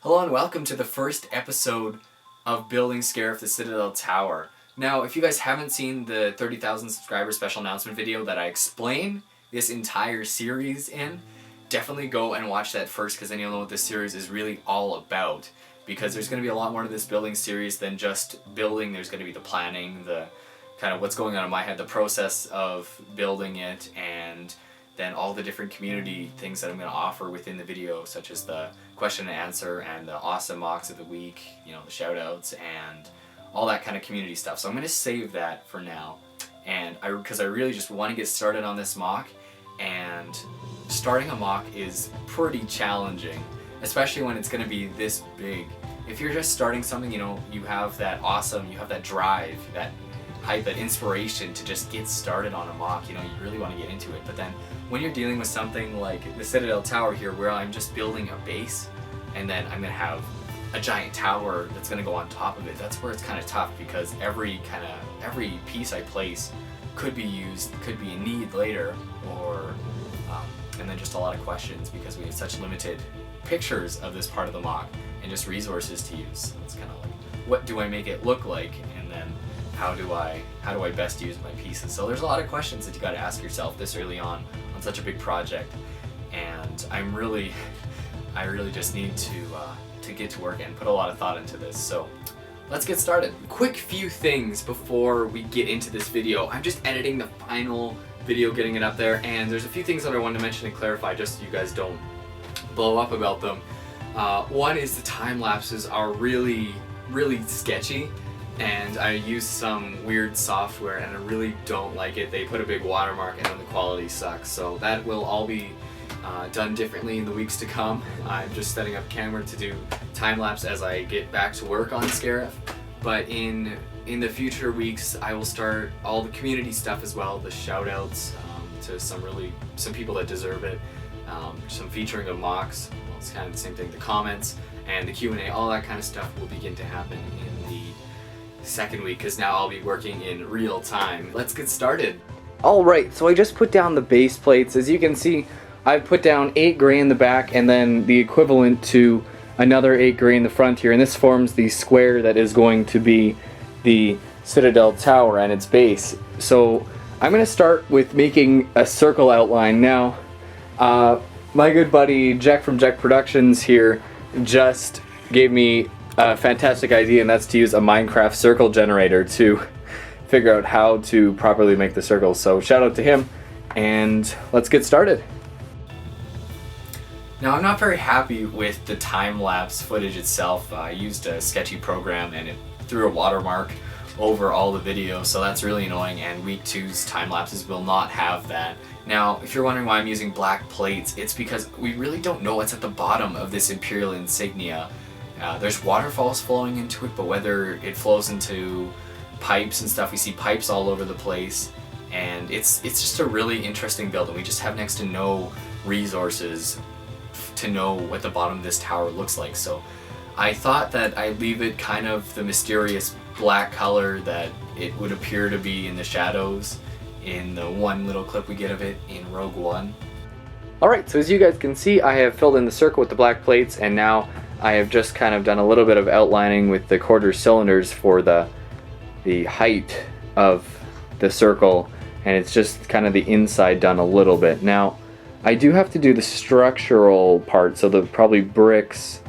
Hello and welcome to the first episode of building Scarif the Citadel Tower. Now, if you guys haven't seen the 30,000 subscriber special announcement video that I explain this entire series in, definitely go and watch that first, because then you'll know what this series is really all about. Because there's going to be a lot more to this building series than just building. There's going to be the planning, the kind of what's going on in my head, the process of building it, and then all the different community things that I'm going to offer within the video, such as the question and answer and the awesome mocks of the week, you know, the shout outs and all that kind of community stuff. So I'm going to save that for now, and because I really just want to get started on this mock, and starting a mock is pretty challenging, especially when it's going to be this big. If you're just starting something, you know, you have that drive, that hype, that inspiration to just get started on a mock, you know, you really want to get into it. But then when you're dealing with something like the Citadel Tower here, where I'm just building a base and then I'm going to have a giant tower that's going to go on top of it, that's where it's kind of tough, because every piece I place could be used, could be in need later, or and then just a lot of questions, because we have such limited pictures of this part of the mock and just resources to use. So it's kind of like, what do I make it look like, and then how do I best use my pieces? So there's a lot of questions that you got to ask yourself this early on such a big project, and I really just need to get to work and put a lot of thought into this. So let's get started. Quick few things before we get into this video. I'm just editing the final video, getting it up there, and there's a few things that I wanted to mention and clarify, just so you guys don't blow up about them. One is the time lapses are really sketchy, and I use some weird software and I really don't like it. They put a big watermark and then the quality sucks. So that will all be done differently in the weeks to come. I'm just setting up a camera to do time lapse as I get back to work on Scarif. But in the future weeks, I will start all the community stuff as well, the shout outs to some people that deserve it, some featuring of mocks, well, it's kind of the same thing, the comments and the Q&A, all that kind of stuff will begin to happen in the second week, because now I'll be working in real time. Let's get started. Alright, so I just put down the base plates. As you can see, I've put down 8 gray in the back and then the equivalent to another 8 gray in the front here, and this forms the square that is going to be the Citadel Tower and its base. So I'm going to start with making a circle outline. Now, my good buddy Jack from Productions here just gave me a fantastic idea, and that's to use a Minecraft circle generator to figure out how to properly make the circles. So shout out to him, and let's get started. Now, I'm not very happy with the time-lapse footage itself. I used a sketchy program and it threw a watermark over all the video, so that's really annoying, and week 2's time lapses will not have that. Now, if you're wondering why I'm using black plates, it's because we really don't know what's at the bottom of this Imperial insignia. There's waterfalls flowing into it, but whether it flows into pipes and stuff, we see pipes all over the place, and it's just a really interesting build, and we just have next to no resources to know what the bottom of this tower looks like. So I thought that I'd leave it kind of the mysterious black color that it would appear to be in the shadows in the one little clip we get of it in Rogue One. Alright, so as you guys can see, I have filled in the circle with the black plates, and now I have just kind of done a little bit of outlining with the quarter cylinders for the height of the circle, and it's just kind of the inside done a little bit. Now, I do have to do the structural part, so the probably bricks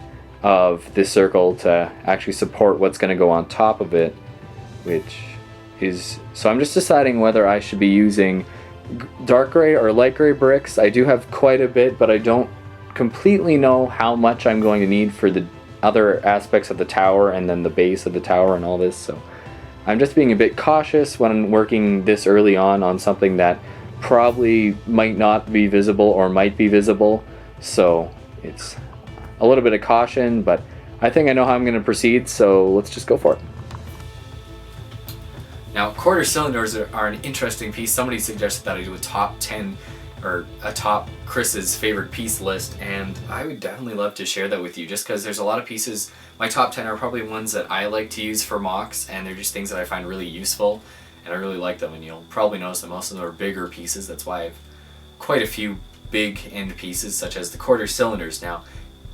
of this circle to actually support what's going to go on top of it, which is, so I'm just deciding whether I should be using dark gray or light gray bricks. I do have quite a bit, but I don't completely know how much I'm going to need for the other aspects of the tower and then the base of the tower and all this, so I'm just being a bit cautious when working this early on something that probably might not be visible or might be visible, so it's a little bit of caution, but I think I know how I'm going to proceed, so let's just go for it. Now, quarter cylinders are an interesting piece. Somebody suggested that I do a top 10 or a top Chris's favorite piece list, and I would definitely love to share that with you, just because there's a lot of pieces. My top 10 are probably ones that I like to use for mocks, and they're just things that I find really useful, and I really like them, and you'll probably notice that most of them are bigger pieces. That's why I have quite a few big end pieces, such as the quarter cylinders. Now,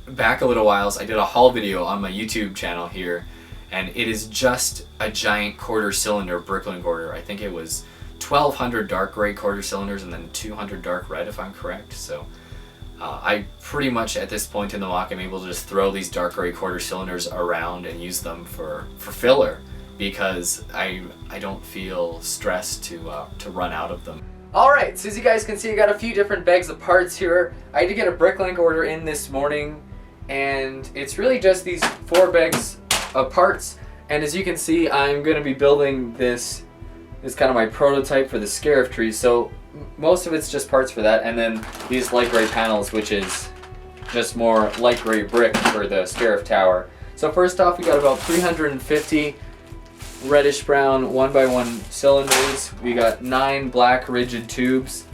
back a little while, I did a haul video on my YouTube channel here, and it is just a giant quarter cylinder bricklink order. I think it was 1,200 dark gray quarter cylinders and then 200 dark red, if I'm correct. So I pretty much at this point in the mock am able to just throw these dark gray quarter cylinders around and use them for filler, because I don't feel stressed to run out of them. Alright, so as you guys can see, I got a few different bags of parts here. I had to get a bricklink order in this morning, and it's really just these 4 bags of parts. And as you can see, I'm going to be building this kind of my prototype for the Scarif tree. So most of it's just parts for that, and then these light gray panels, which is just more light gray brick for the Scarif tower. So first off, we got about 350 reddish brown 1x1 cylinders. We got 9 black rigid tubes,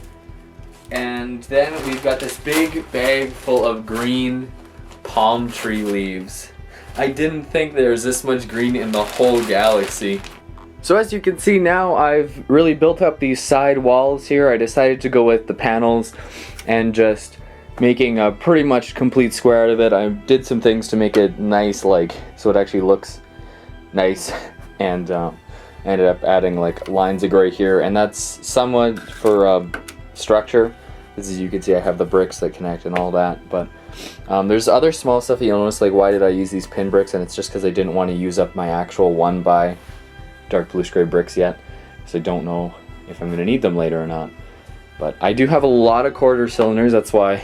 and then we've got this big bag full of green palm tree leaves. I didn't think there was this much green in the whole galaxy. So as you can see now, I've really built up these side walls here. I decided to go with the panels and just making a pretty much complete square out of it. I did some things to make it nice, like so it actually looks nice, and ended up adding like lines of gray here, and that's somewhat for structure. As you can see, I have the bricks that connect and all that, but there's other small stuff that you'll notice, like why did I use these pin bricks, and it's just because I didn't want to use up my actual 1x dark bluish gray bricks yet, so I don't know if I'm going to need them later or not. But I do have a lot of quarter cylinders. That's why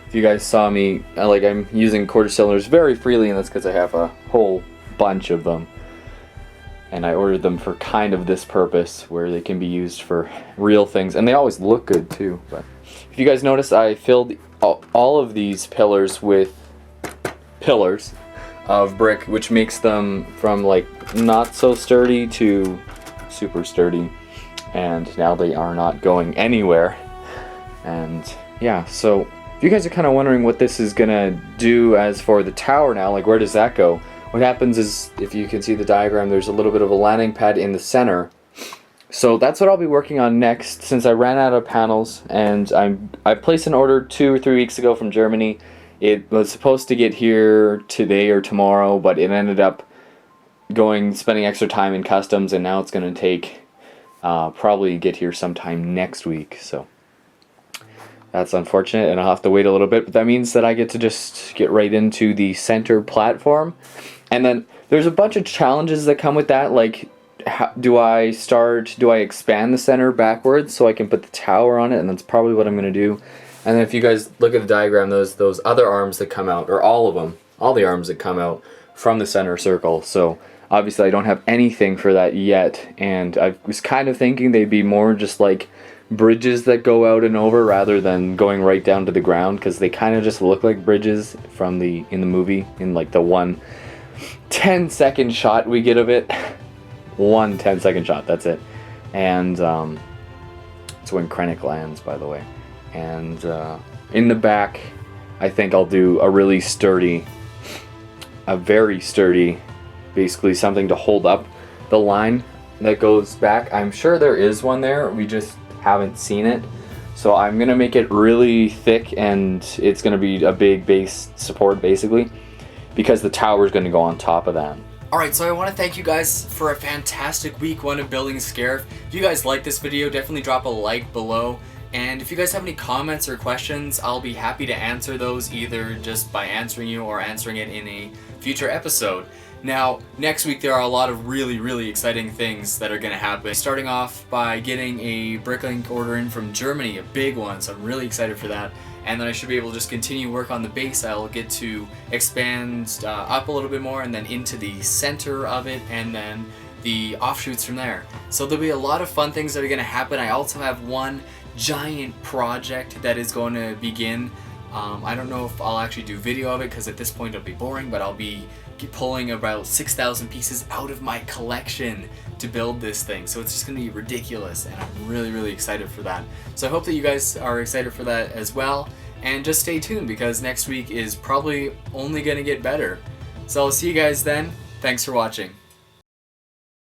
if you guys saw me, I'm using quarter cylinders very freely, and that's because I have a whole bunch of them. And I ordered them for kind of this purpose, where they can be used for real things, and they always look good too. But if you guys notice, I filled all of these pillars with pillars of brick, which makes them from like not so sturdy to super sturdy, and now they are not going anywhere. And yeah, so if you guys are kind of wondering what this is gonna do as for the tower now, like where does that go? What happens is, if you can see the diagram, there's a little bit of a landing pad in the center. So that's what I'll be working on next, since I ran out of panels, and I placed an order 2 or 3 weeks ago from Germany. It was supposed to get here today or tomorrow, but it ended up spending extra time in customs, and now it's going to take probably get here sometime next week. So that's unfortunate, and I'll have to wait a little bit, but that means that I get to just get right into the center platform. And then there's a bunch of challenges that come with that, like do I expand the center backwards so I can put the tower on it, and that's probably what I'm going to do. And then if you guys look at the diagram, those other arms that come out, or all of them, all the arms that come out from the center circle. So obviously I don't have anything for that yet, and I was kind of thinking they'd be more just like bridges that go out and over rather than going right down to the ground, because they kind of just look like bridges in the movie, in like the 1 10-second shot we get of it. 1 10-second shot, that's it. And it's when Krennic lands, by the way. And in the back, I think I'll do a really sturdy, a very sturdy, basically something to hold up the line that goes back. I'm sure there is one there, we just haven't seen it. So I'm gonna make it really thick, and it's gonna be a big base support basically, because the tower is gonna go on top of that. Alright, so I want to thank you guys for a fantastic week 1 of building Scarif. If you guys like this video, definitely drop a like below. And if you guys have any comments or questions, I'll be happy to answer those, either just by answering you or answering it in a future episode. Now, next week there are a lot of really exciting things that are going to happen. Starting off by getting a bricklink order in from Germany, a big one, so I'm really excited for that. And then I should be able to just continue work on the base. I'll get to expand up a little bit more, and then into the center of it, and then the offshoots from there. So there'll be a lot of fun things that are going to happen. I also have one giant project that is going to begin. I don't know if I'll actually do video of it, because at this point it'll be boring, but I'll be pulling about 6,000 pieces out of my collection to build this thing. So it's just going to be ridiculous, and I'm really excited for that. So I hope that you guys are excited for that as well, and just stay tuned, because next week is probably only going to get better. So I'll see you guys then. Thanks for watching.